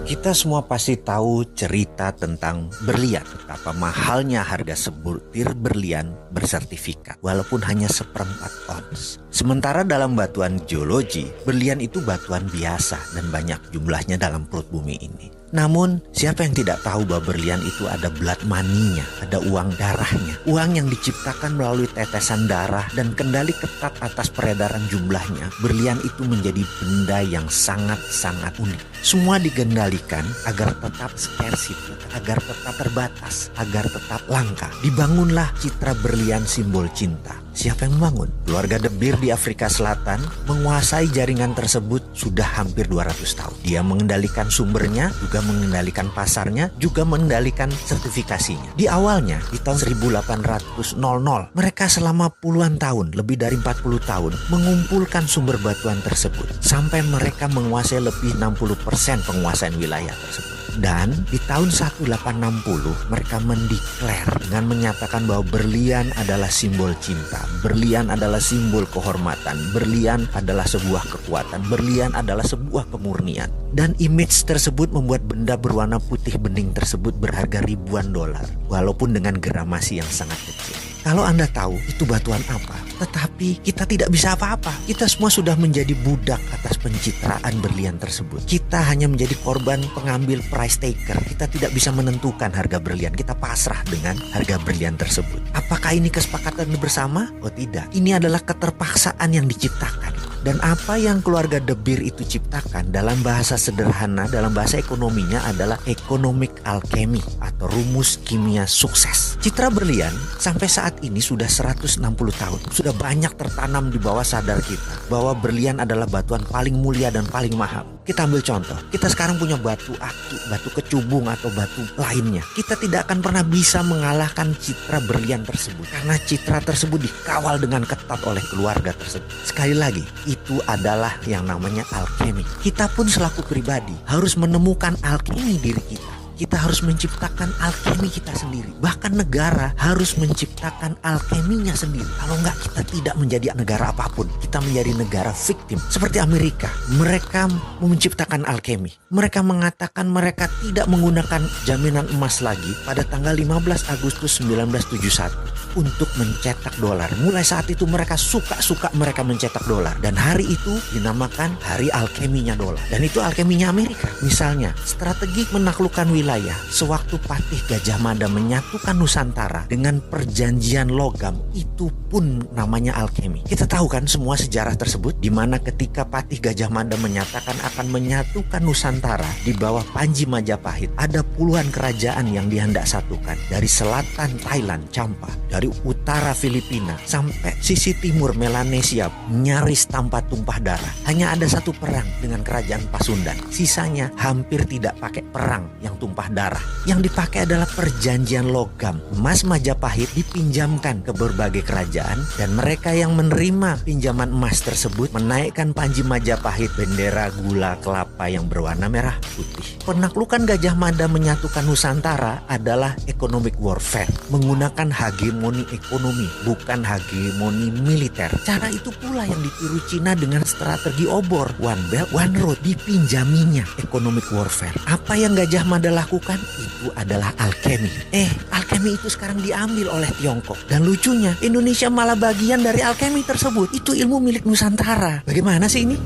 Kita semua pasti tahu cerita tentang berlian, betapa mahalnya harga sebutir berlian bersertifikat, walaupun hanya seperempat ons. Sementara dalam batuan geologi, berlian itu batuan biasa dan banyak jumlahnya dalam perut bumi ini. Namun, siapa yang tidak tahu bahwa berlian itu ada blood money-nya, ada uang darahnya. Uang yang diciptakan melalui tetesan darah dan kendali ketat atas peredaran jumlahnya. Berlian itu menjadi benda yang sangat-sangat unik. Semua digendalikan agar tetap scarcity, agar tetap terbatas, agar tetap langka. Dibangunlah citra berlian simbol cinta. Siapa yang membangun? Keluarga De Beer di Afrika Selatan menguasai jaringan tersebut sudah hampir 200 tahun. Dia mengendalikan sumbernya, juga mengendalikan pasarnya, juga mengendalikan sertifikasinya. Di awalnya, di tahun 1800, mereka selama puluhan tahun, lebih dari 40 tahun, mengumpulkan sumber batuan tersebut. Sampai mereka menguasai lebih 60% penguasaan wilayah tersebut. Dan di tahun 1860 mereka mendeklar dengan menyatakan bahwa berlian adalah simbol cinta, berlian adalah simbol kehormatan, berlian adalah sebuah kekuatan, berlian adalah sebuah kemurnian. Dan image tersebut membuat benda berwarna putih bening tersebut berharga ribuan dolar, walaupun dengan gramasi yang sangat kecil. Kalau Anda tahu itu batuan apa, tetapi kita tidak bisa apa-apa. Kita semua sudah menjadi budak atas pencitraan berlian tersebut. Kita hanya menjadi korban pengambil price taker. Kita tidak bisa menentukan harga berlian. Kita pasrah dengan harga berlian tersebut. Apakah ini kesepakatan bersama? Oh tidak. Ini adalah keterpaksaan yang diciptakan. Dan apa yang keluarga De Beer itu ciptakan dalam bahasa sederhana, dalam bahasa ekonominya adalah economic alchemy atau rumus kimia sukses. Citra berlian sampai saat ini sudah 160 tahun. Sudah banyak tertanam di bawah sadar kita bahwa berlian adalah batuan paling mulia dan paling mahal. Kita ambil contoh, kita sekarang punya batu aki, batu kecubung atau batu lainnya. Kita tidak akan pernah bisa mengalahkan citra berlian tersebut. Karena citra tersebut dikawal dengan ketat oleh keluarga tersebut. Sekali lagi, itu adalah yang namanya alkemi. Kita pun selaku pribadi harus menemukan alkemi diri kita. Kita harus menciptakan alkemi kita sendiri. Bahkan negara harus menciptakan alkeminya sendiri. Kalau enggak, kita tidak menjadi negara apapun. Kita menjadi negara victim. Seperti Amerika, mereka menciptakan alkemi. Mereka mengatakan mereka tidak menggunakan jaminan emas lagi pada tanggal 15 Agustus 1971 untuk mencetak dolar. Mulai saat itu mereka suka mereka mencetak dolar. Dan hari itu dinamakan hari alkeminya dolar. Dan itu alkeminya Amerika. Misalnya, strategi menaklukkan wilayah sewaktu Patih Gajah Mada menyatukan Nusantara dengan perjanjian logam, itu pun namanya alkemi. Kita tahu kan semua sejarah tersebut, di mana ketika Patih Gajah Mada menyatakan akan menyatukan Nusantara di bawah Panji Majapahit, ada puluhan kerajaan yang dihendak satukan. Dari selatan Thailand, Champa, dari utara Filipina sampai sisi timur Melanesia, nyaris tanpa tumpah darah. Hanya ada satu perang dengan kerajaan Pasundan. Sisanya hampir tidak pakai perang yang tumpah darah. Yang dipakai adalah perjanjian logam. Emas Majapahit dipinjamkan ke berbagai kerajaan dan mereka yang menerima pinjaman emas tersebut menaikkan Panji Majapahit bendera gula kelapa yang berwarna merah putih. Penaklukan Gajah Mada menyatukan Nusantara adalah economic warfare, menggunakan hegemoni ekonomi, bukan hegemoni militer. Cara itu pula yang ditiru Cina dengan strategi obor, one belt, one road, dipinjaminya economic warfare. Apa yang Gajah Mada lakukan? Itu adalah alkemi. Alkemi itu sekarang diambil oleh Tiongkok. Dan lucunya, Indonesia malah bagian dari alkemi tersebut. Itu ilmu milik Nusantara. Bagaimana sih ini?